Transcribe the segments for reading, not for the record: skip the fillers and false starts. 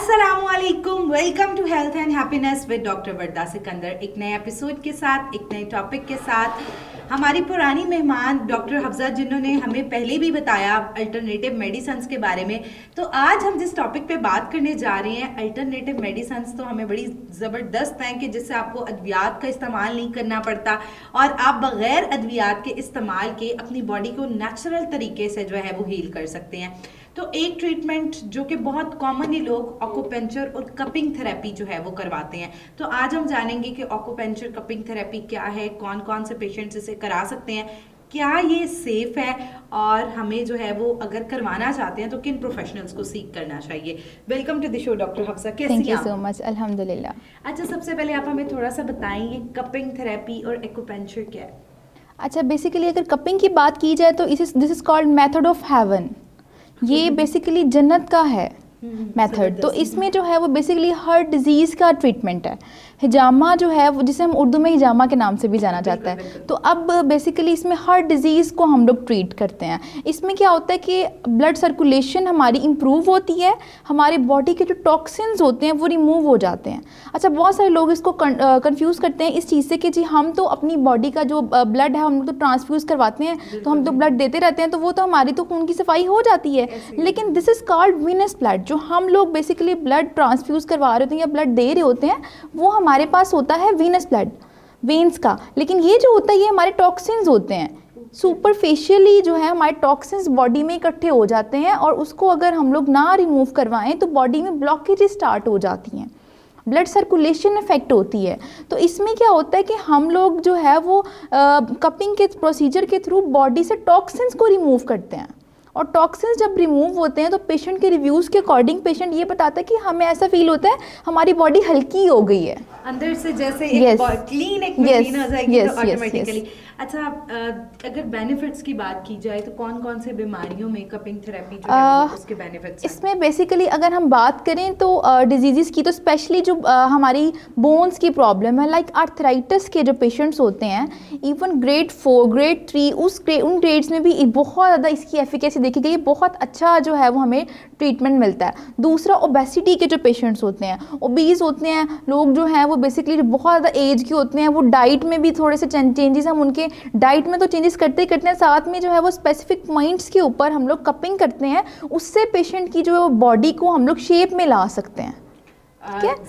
अस्सलामुअलैकुम, welcome to health and happiness with doctor Warda Sikandar. एक नए एपिसोड के साथ, एक नए टॉपिक के साथ। हमारी पुरानी मेहमान डॉक्टर हफ्जा, जिन्होंने हमें पहले भी बताया अल्टरनेटिव मेडिसिन्स के बारे में। तो आज हम जिस टॉपिक पे बात करने जा रहे हैं, अल्टरनेटिव मेडिसिन्स तो हमें बड़ी ज़बरदस्त हैं कि जिससे आपको अद्वियात का इस्तेमाल नहीं करना पड़ता और आप बग़ैर अद्वियात के इस्तेमाल के अपनी बॉडी को नेचुरल तरीके से जो है वो हील कर सकते हैं। तो एक ट्रीटमेंट जो कि बहुत कॉमनली लोग ऑक्यूपेंचर और कपिंग थेरेपी जो है वो करवाते हैं। तो आज हम जानेंगे कि ऑक्यूपेंचर कपिंग थेरेपी क्या है, कौन कौन से पेशेंट्स इसे करा सकते हैं, क्या ये सेफ है और हमें जो है वो अगर करवाना चाहते हैं तो किन प्रोफेशनल्स को सीख करना चाहिए। Welcome to the show doctor Hafsa, कैसी हैं आप? थैंक यू सो मच, अल्हम्दुलिल्लाह। अच्छा, सबसे पहले आप हमें थोड़ा सा बताएंगे कपिंग थेरेपी और एक्यूपेंचर क्या है? अच्छा, बेसिकली अगर कपिंग की बात की जाए तो this is called method of haven. ये बेसिकली जन्नत का है मेथड। तो इसमें जो है वो बेसिकली हर डिज़ीज़ का ट्रीटमेंट है। हिजामा जो है वो, जिसे हम उर्दू में हिजामा के नाम से भी जाना जाता है। तो अब बेसिकली इसमें हर डिज़ीज़ को हम लोग ट्रीट करते हैं। इसमें क्या होता है कि ब्लड सर्कुलेशन हमारी इम्प्रूव होती है, हमारी बॉडी के जो टॉक्सिन्स होते हैं वो रिमूव हो जाते हैं। अच्छा, बहुत सारे लोग इसको कंफ्यूज करते हैं इस चीज़ से कि जी हम तो अपनी बॉडी का जो ब्लड है हम लोग तो ट्रांसफ्यूज़ करवाते हैं, तो हम तो ब्लड देते रहते हैं, तो वो तो हमारी तो खून की सफाई हो जाती है। लेकिन this is called venous blood. जो हम लोग बेसिकली ब्लड ट्रांसफ्यूज़ करवा रहे होते हैं या ब्लड दे रहे होते हैं, वो हमारे पास होता है वीनस ब्लड, वेन्स का। लेकिन ये जो होता है ये हमारे टॉक्सिन्स होते हैं। सुपरफिशियली जो है हमारे टॉक्सिन्स बॉडी में इकट्ठे हो जाते हैं और उसको अगर हम लोग ना रिमूव करवाएं तो बॉडी में ब्लॉकेज स्टार्ट हो जाती हैं, ब्लड सर्कुलेशन इफेक्ट होती है। तो इसमें क्या होता है कि हम लोग जो है वो कपिंग के प्रोसीजर के थ्रू बॉडी से टॉक्सिन्स को रिमूव करते हैं। और टॉक्सिन्स जब रिमूव होते हैं तो पेशेंट के रिव्यूज़ के अकॉर्डिंग पेशेंट ये बताता है कि हमें ऐसा फील होता है हमारी बॉडी हल्की हो गई है अंदर से, जैसे एक क्लीन एक मशीन हो जाएगी तो ऑटोमेटिकली। अच्छा, अगर बेनिफिट्स की बात की जाए तो कौन कौन से बीमारियों में कपिंग थेरेपी जो है उसके बेनिफिट्स? इसमें बेसिकली अगर हम बात करें तो डिजीज़ की, तो स्पेशली जो हमारी बोन्स की प्रॉब्लम है, लाइक आर्थराइटिस के जो पेशेंट्स होते हैं, इवन ग्रेड 4 ग्रेड 3 उन ग्रेड्स में भी बहुत ज़्यादा इसकी एफिकेसी देखी गई, बहुत अच्छा जो है वो हमें ट्रीटमेंट मिलता है। दूसरा, ओबेसिटी के जो पेशेंट्स होते हैं, ओबीज होते हैं लोग जो हैं वो बेसिकली बहुत ज़्यादा एज के होते हैं, वो डाइट में भी थोड़े से चेंजेस हम उनके डाइट में तो चेंजेस करते ही करते हैं, साथ में जो है वो स्पेसिफिक पॉइंट्स के ऊपर हम लोग कपिंग करते हैं, उससे पेशेंट की जो बॉडी को हम लोग शेप में ला सकते हैं।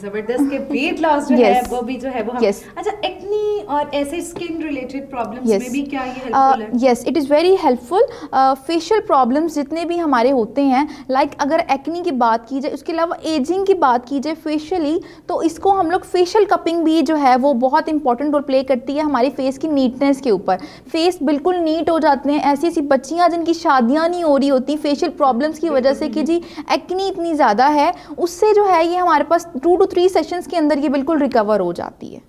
जबरदस्त के वेट लॉस जो है वो भी जो है वो अच्छा, एक्नी और ऐसे स्किन रिलेटेड प्रॉब्लम्स में भी क्या ये हेल्पफुल है? Yes, it is very helpful. Facial problems जितने भी हमारे होते हैं, लाइक अगर एक्नी की बात की जाए, उसके अलावा एजिंग की बात की जाए फेशियली, तो इसको हम लोग फेशियल कपिंग भी जो है वो बहुत इंपॉर्टेंट रोल प्ले करती है हमारी फेस की नीटनेस के ऊपर। फेस बिल्कुल नीट हो जाते हैं। ऐसी ऐसी बच्चियाँ जिनकी शादियाँ नहीं हो रही होती फेशियल प्रॉब्लम्स की वजह से कि जी एक्नी इतनी ज़्यादा है, उससे जो है ये हमारे पास 2 to 3 सेशंस के अंदर ये बिल्कुल रिकवर हो जाती है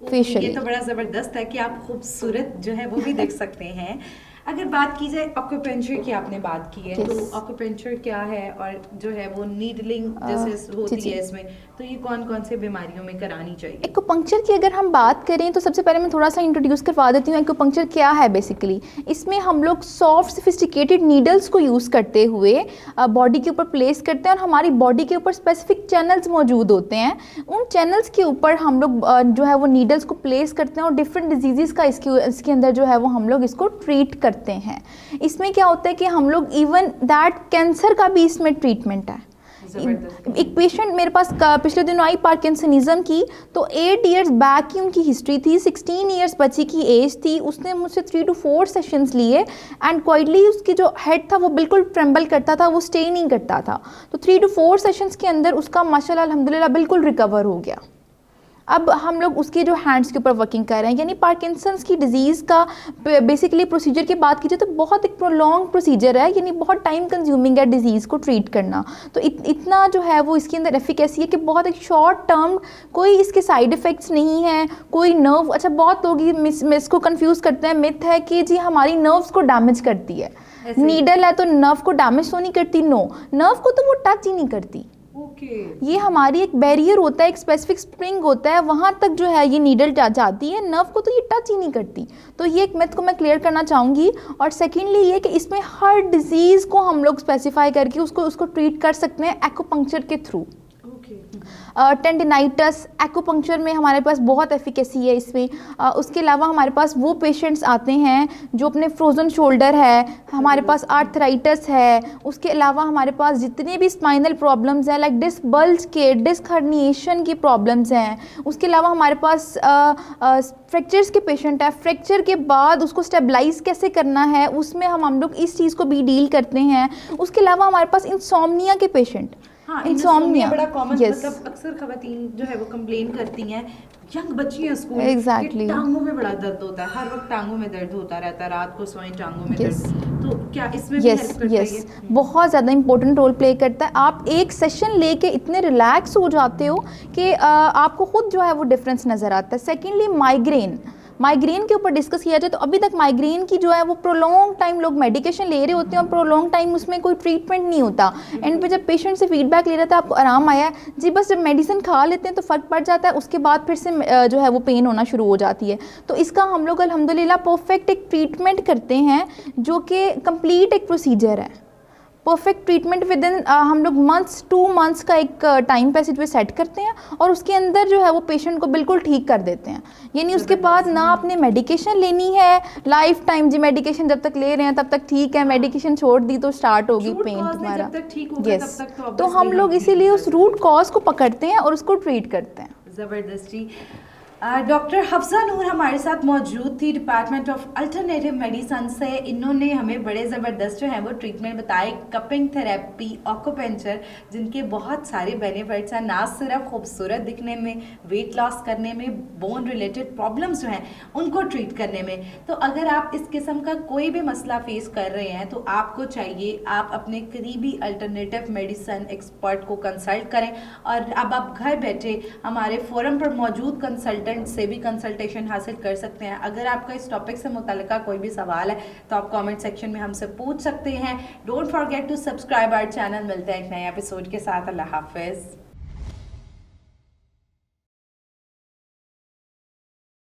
फेशियली। ये तो बड़ा ज़बरदस्त है कि आप खूबसूरत जो है वो भी देख सकते हैं। अगर बात की जाए ऑक्यूपेंचर की, आपने बात की है, तो ऑक्यूपेंचर क्या है और जो है वो नीडलिंग जैसे होती है इसमें, तो ये कौन कौन से बीमारियों में करानी चाहिए? एक्यूपंक्चर की अगर हम बात करें तो सबसे पहले मैं थोड़ा सा इंट्रोड्यूस करवा देती हूँ एक्यूपंक्चर क्या है। बेसिकली इसमें हम लोग सॉफ्ट सोफिस्टिकेटेड नीडल्स को यूज़ करते हुए बॉडी के ऊपर प्लेस करते हैं और हमारी बॉडी के ऊपर स्पेसिफिक चैनल्स मौजूद होते हैं। उन चैनल्स के ऊपर हम लोग जो है वो नीडल्स को प्लेस करते हैं और डिफरेंट डिजीज़ का इसके अंदर जो है वो हम लोग इसको ट्रीट करते हैं। इसमें क्या होता है कि हम लोग इवन दैट कैंसर का भी इसमें ट्रीटमेंट है। एक पेशेंट मेरे पास पिछले दिनों आई पार्किंसनिज्म की, तो 8 इयर्स बैक की उनकी हिस्ट्री थी, 16 इयर्स बच्ची की एज थी, उसने मुझसे 3 to 4 सेशंस लिए एंड क्वाइटली उसकी जो हेड था वो बिल्कुल ट्रेम्बल करता था, वो स्टे नहीं करता था। तो 3 to 4 सेशंस के अंदर उसका माशाल्लाह अल्हम्दुलिल्लाह बिल्कुल रिकवर हो गया। अब हम लोग उसके जो हैंड्स के ऊपर वर्किंग कर रहे हैं, यानी पार्किंसंस की डिजीज़ का बेसिकली प्रोसीजर की बात की जाए तो बहुत एक प्रोलॉन्ग प्रोसीजर है, यानी बहुत टाइम कंज्यूमिंग है डिजीज़ को ट्रीट करना। तो इतना जो है वो इसके अंदर एफिकेसी है कि बहुत एक शॉर्ट टर्म, कोई इसके साइड इफ़ेक्ट्स नहीं है, कोई नर्व। अच्छा, बहुत लोग इसको कन्फ्यूज़ करते हैं, मिथ है कि जी हमारी नर्व्स को डैमेज करती है। नीडल है तो नर्व को डैमेज तो नहीं करती, नो, नर्व को तो वो टच ही नहीं करती। ये हमारी एक बैरियर होता है, एक स्पेसिफिक स्प्रिंग होता है, वहाँ तक जो है ये नीडल जाती है, नर्व को तो ये टच ही नहीं करती। तो ये एक मिथ को मैं क्लियर करना चाहूँगी। और सेकेंडली ये कि इसमें हर डिजीज़ को हम लोग स्पेसिफाई करके उसको ट्रीट कर सकते हैं एक्यूपंक्चर के थ्रू। टेंडिनाइटिस, एक्यूपंक्चर में हमारे पास बहुत एफिकेसी है इसमें। उसके अलावा हमारे पास वो पेशेंट्स आते हैं जो अपने फ्रोज़न शोल्डर है, हमारे पास आर्थराइटिस है, उसके अलावा हमारे पास जितने भी स्पाइनल प्रॉब्लम्स हैं लाइक डिस्क बल्ज के, डिस्क हर्निएशन की प्रॉब्लम्स हैं, उसके अलावा हमारे पास फ्रैक्चर्स के पेशेंट है, फ्रैक्चर के बाद उसको स्टेबलाइज कैसे करना है उसमें हम लोग इस चीज़ को भी डील करते हैं। उसके अलावा हमारे पास इंसोम्निया के पेशेंट, हाँ, इंसोम्निया बड़ा कॉमन, yes, मतलब अक्सर खवातीन जो है वो कंप्लेन करती हैं, यंग बच्ची हैं स्कूल Exactly. कि टांगों में बड़ा दर्द होता है, हर वक्त टांगों में दर्द होता रहता है, रात को सोएं टांगों में Yes. दर्द, तो क्या इसमें भी हेल्प करता है ये? बहुत ज़्यादा इंपॉर्टेंट रोल प्ले करता है। आप एक सेशन लेके इतने रिलैक्स हो जाते हो कि आपको खुद जो है वो डिफरेंस नज़र आता है। सेकेंडली माइग्रेन के ऊपर डिस्कस किया जाए तो अभी तक माइग्रेन की जो है वो प्रोलॉन्ग टाइम लोग मेडिकेशन ले रहे होते हैं और प्रोलॉन्ग टाइम उसमें कोई ट्रीटमेंट नहीं होता। एंड पे जब पेशेंट से फीडबैक ले रहा था आपको आराम आया है जी, बस जब मेडिसिन खा लेते हैं तो फ़र्क पड़ जाता है, उसके बाद फिर से जो है वो पेन होना शुरू हो जाती है। तो इसका हम लोग अल्हम्दुलिल्लाह परफेक्ट एक ट्रीटमेंट करते हैं जो कि कंप्लीट एक प्रोसीजर है। परफेक्ट ट्रीटमेंट विद इन हम लोग 2 मंथ्स का एक टाइम पैसेज पे सेट करते हैं और उसके अंदर जो है वो पेशेंट को बिल्कुल ठीक कर देते हैं। यानी उसके बाद ना आपने मेडिकेशन लेनी है लाइफ टाइम, जी मेडिकेशन जब तक ले रहे हैं तब तक ठीक है, मेडिकेशन छोड़ दी तो स्टार्ट होगी पेन तुम्हारा। यस, तो हम लोग इसीलिए उस रूट कॉज को पकड़ते हैं और उसको ट्रीट करते हैं। ज़बरदस्ती। डॉक्टर हफ्सा नूर हमारे साथ मौजूद थी, डिपार्टमेंट ऑफ अल्टरनेटिव मेडिसिन से। इन्होंने हमें बड़े ज़बरदस्त जो है वो ट्रीटमेंट बताए, कपिंग थेरेपी, ऑक्यूपेंचर, जिनके बहुत सारे बेनिफिट्स हैं, ना सिर्फ खूबसूरत दिखने में, वेट लॉस करने में, बोन रिलेटेड प्रॉब्लम्स जो हैं उनको ट्रीट करने में। तो अगर आप इस किस्म का कोई भी मसला फेस कर रहे हैं तो आपको चाहिए आप अपने करीबी अल्टरनेटिव मेडिसिन एक्सपर्ट को कंसल्ट करें। और अब आप घर बैठे हमारे फोरम पर मौजूद कंसल्टेंट से भी कंसल्टेशन हासिल कर सकते हैं। अगर आपका इस टॉपिक से मुताल्लिका कोई भी सवाल है तो आप कमेंट सेक्शन में हमसे पूछ सकते हैं। Don't forget to subscribe our channel. मिलते हैं एक नए एपिसोड के साथ। अल्लाह हाफिज़।